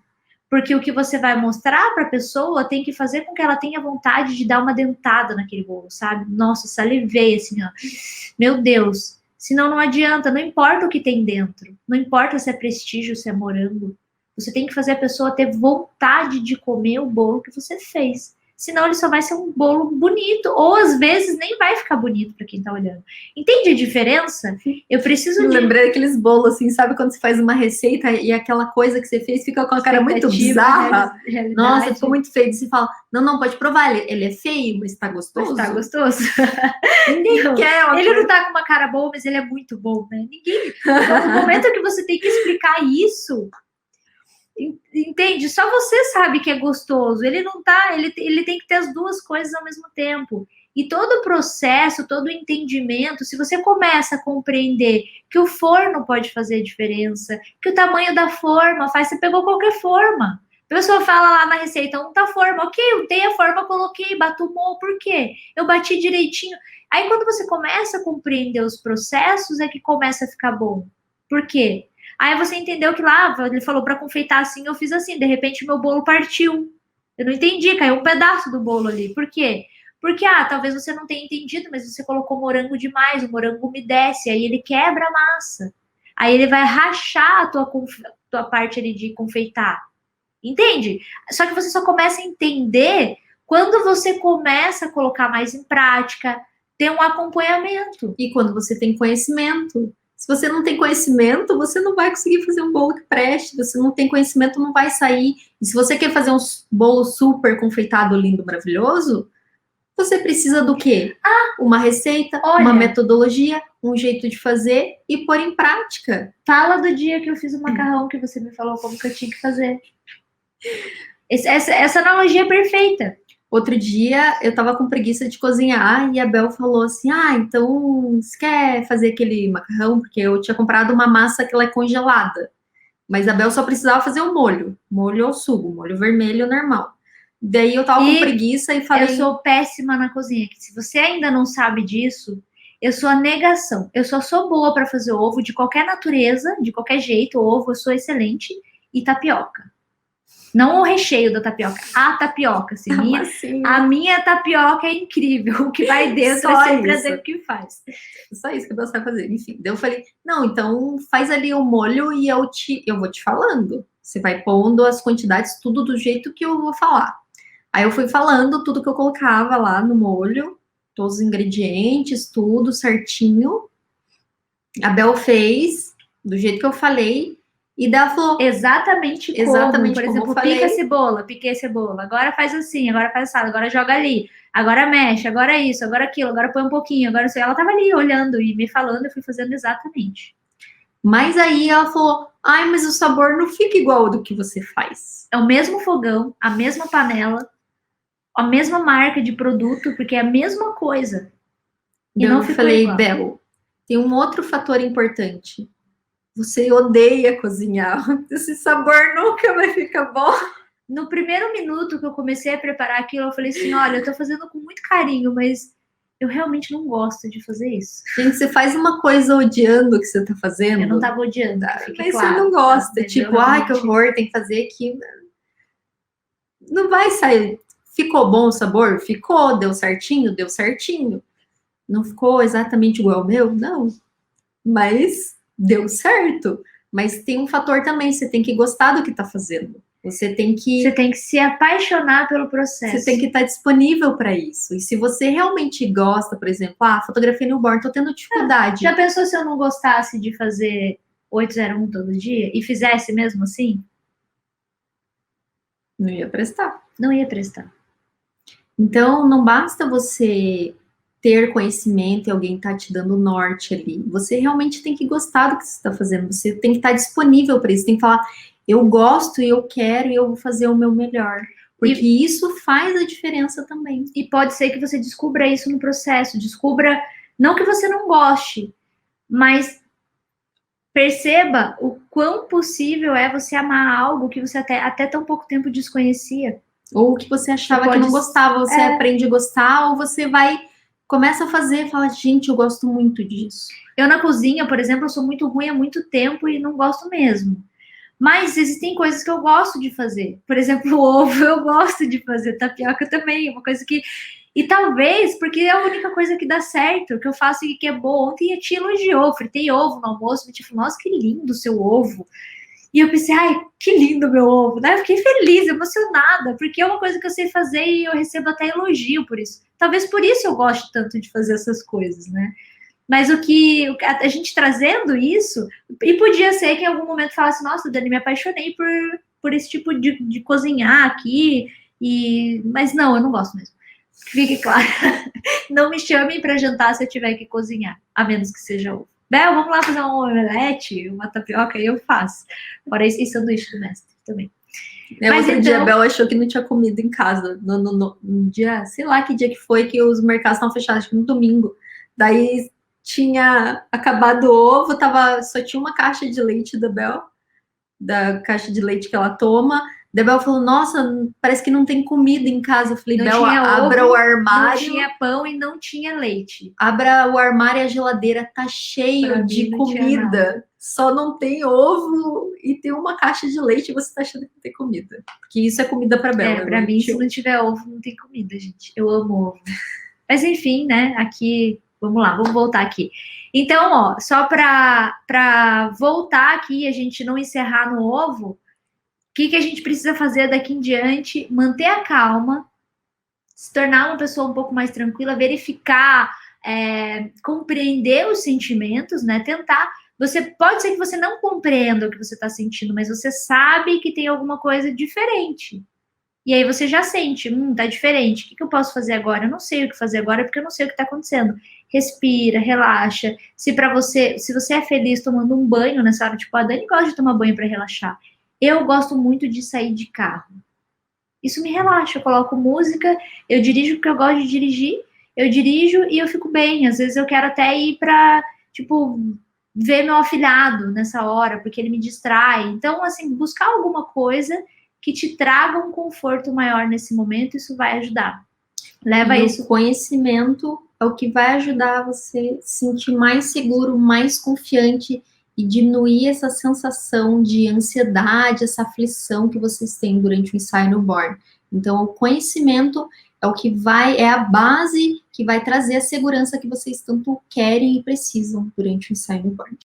Porque o que você vai mostrar para a pessoa tem que fazer com que ela tenha vontade de dar uma dentada naquele bolo, sabe? Nossa, salivei assim, ó. Meu Deus. Senão não adianta, não importa o que tem dentro. Não importa se é prestígio, se é morango. Você tem que fazer a pessoa ter vontade de comer o bolo que você fez. Senão ele só vai ser um bolo bonito, ou às vezes nem vai ficar bonito para quem tá olhando. Entende a diferença? Eu preciso de... Lembrei daqueles bolos, assim, sabe quando você faz uma receita e aquela coisa que você fez fica com a cara muito bizarra? Nossa, ficou muito feio. Você fala, não, pode provar, ele é feio, mas tá gostoso. Mas tá gostoso. Ninguém quer. Ele não tá com uma cara boa, mas ele é muito bom, né? Ninguém... Então, no momento que você tem que explicar isso... Entende? Só você sabe que é gostoso. Ele não tá, ele tem que ter as duas coisas ao mesmo tempo. E todo o processo, todo o entendimento, se você começa a compreender que o forno pode fazer a diferença, que o tamanho da forma faz, você pegou qualquer forma. A pessoa fala lá na receita, unta a forma, ok, untei a forma, coloquei, batumou, por quê? Eu bati direitinho. Aí quando você começa a compreender os processos, é que começa a ficar bom. Por quê? Aí você entendeu que lá, ele falou para confeitar assim, eu fiz assim, de repente meu bolo partiu. Eu não entendi, caiu um pedaço do bolo ali. Por quê? Porque, talvez você não tenha entendido, mas você colocou morango demais, o morango umedece, aí ele quebra a massa. Aí ele vai rachar a tua parte ali de confeitar. Entende? Só que você só começa a entender quando você começa a colocar mais em prática, ter um acompanhamento. E quando você tem conhecimento. Se você não tem conhecimento, você não vai conseguir fazer um bolo que preste. Se não tem conhecimento, não vai sair. E se você quer fazer um bolo super confeitado, lindo, maravilhoso, você precisa do quê? Uma receita, uma metodologia, um jeito de fazer e pôr em prática. Fala do dia que eu fiz o macarrão que você me falou como que eu tinha que fazer. Essa analogia é perfeita. Outro dia, eu tava com preguiça de cozinhar e a Bel falou assim, então, você quer fazer aquele macarrão? Porque eu tinha comprado uma massa que ela é congelada. Mas a Bel só precisava fazer o molho. Molho ao sugo, molho vermelho normal. Daí eu tava com preguiça e falei... Eu sou péssima na cozinha. Se você ainda não sabe disso, eu sou a negação. Eu só sou boa para fazer ovo de qualquer natureza, de qualquer jeito. Ovo, eu sou excelente. E tapioca. Não o recheio da tapioca, a tapioca. Assim, a minha tapioca é incrível. O que vai dentro Só é sempre isso. a Dani que faz. Só isso que eu sabe fazer. Enfim, daí eu falei, não, então faz ali o molho e eu vou te falando. Você vai pondo as quantidades, tudo do jeito que eu vou falar. Aí eu fui falando tudo que eu colocava lá no molho, todos os ingredientes, tudo certinho. A Bel fez do jeito que eu falei e daí ela falou exatamente como. Por exemplo, pica a cebola, piquei a cebola. Agora faz assim, agora faz assado, agora joga ali, agora mexe, agora isso, agora aquilo, agora põe um pouquinho, agora isso. Ela tava ali olhando e me falando, eu fui fazendo exatamente. Mas aí ela falou, ai, mas o sabor não fica igual ao do que você faz. É o mesmo fogão, a mesma panela, a mesma marca de produto, porque é a mesma coisa. E não ficou falei, igual. Bel, tem um outro fator importante. Você odeia cozinhar. Esse sabor nunca vai ficar bom. No primeiro minuto que eu comecei a preparar aquilo, eu falei assim, olha, eu tô fazendo com muito carinho, mas eu realmente não gosto de fazer isso. Gente, você faz uma coisa odiando o que você tá fazendo. Eu não tava odiando, mas claro, você não gosta. Tá? Tipo, ai, que horror, tem que fazer aqui. Não vai sair. Ficou bom o sabor? Ficou. Deu certinho? Deu certinho. Não ficou exatamente igual ao meu? Não. Mas deu certo. Mas tem um fator também, você tem que gostar do que tá fazendo. Você tem que se apaixonar pelo processo. Você tem que estar disponível para isso. E se você realmente gosta, por exemplo, fotografia newborn, tô tendo dificuldade. Já pensou se eu não gostasse de fazer 801 todo dia e fizesse mesmo assim? Não ia prestar. Não ia prestar. Então, não basta você ter conhecimento e alguém tá te dando norte ali. Você realmente tem que gostar do que você está fazendo. Você tem que estar disponível para isso. Tem que falar, eu gosto, eu quero e eu vou fazer o meu melhor. Porque isso faz a diferença também. E pode ser que você descubra isso no processo. Descubra, não que você não goste, mas perceba o quão possível é você amar algo que você até tão pouco tempo desconhecia. Ou que você achava que não gostava. Você aprende a gostar, ou você começa a fazer e fala, gente, eu gosto muito disso. Eu na cozinha, por exemplo, eu sou muito ruim há muito tempo e não gosto mesmo. Mas existem coisas que eu gosto de fazer. Por exemplo, o ovo eu gosto de fazer, tapioca também, é uma coisa que... E talvez, porque é a única coisa que dá certo, que eu faço e que é boa. Ontem a tia elogiou, fritei ovo no almoço, me falou, nossa, que lindo o seu ovo. E eu pensei, ai, que lindo meu ovo, né? Eu fiquei feliz, emocionada, porque é uma coisa que eu sei fazer e eu recebo até elogio por isso. Talvez por isso eu goste tanto de fazer essas coisas, né? Mas a gente trazendo isso, e podia ser que em algum momento falasse, nossa, Dani, me apaixonei por esse tipo de cozinhar aqui, mas não, eu não gosto mesmo. Fique claro. Não me chamem para jantar se eu tiver que cozinhar, a menos que seja ovo. Bel, vamos lá fazer um omelete, uma tapioca, e eu faço. Fora isso, e sanduíche do mestre também. Mas outro dia a Bel achou que não tinha comida em casa. No dia, sei lá que dia que foi, que os mercados estavam fechados, acho que no domingo. Daí tinha acabado o ovo, só tinha uma caixa de leite da Bel, da caixa de leite que ela toma. Da Bel falou, nossa, parece que não tem comida em casa. Eu falei, Bel, abra o armário. Não tinha pão e não tinha leite. Abra o armário e a geladeira tá cheio de comida. Só não tem ovo e tem uma caixa de leite e você tá achando que não tem comida. Porque isso é comida pra Bel. Pra mim, se não tiver ovo, não tem comida, gente. Eu amo ovo. Mas enfim, né, aqui... Vamos lá, vamos voltar aqui. Então, ó, só para voltar aqui, a gente não encerrar no ovo, o que a gente precisa fazer daqui em diante? Manter a calma, se tornar uma pessoa um pouco mais tranquila, verificar, compreender os sentimentos, né? Tentar. Pode ser que você não compreenda o que você está sentindo, mas você sabe que tem alguma coisa diferente. E aí você já sente, tá diferente. O que eu posso fazer agora? Eu não sei o que fazer agora, porque eu não sei o que está acontecendo. Respira, relaxa. Se você é feliz tomando um banho nessa hora, tipo, a Dani gosta de tomar banho para relaxar. Eu gosto muito de sair de carro. Isso me relaxa. Eu coloco música, eu dirijo porque eu gosto de dirigir. Eu dirijo e eu fico bem. Às vezes eu quero até ir para, tipo, ver meu afilhado nessa hora, porque ele me distrai. Então, assim, buscar alguma coisa que te traga um conforto maior nesse momento, isso vai ajudar. Leva isso. O conhecimento é o que vai ajudar você a se sentir mais seguro, mais confiante e diminuir essa sensação de ansiedade, essa aflição que vocês têm durante o ensaio newborn. Então, o conhecimento é o que é a base que vai trazer a segurança que vocês tanto querem e precisam durante o ensaio newborn.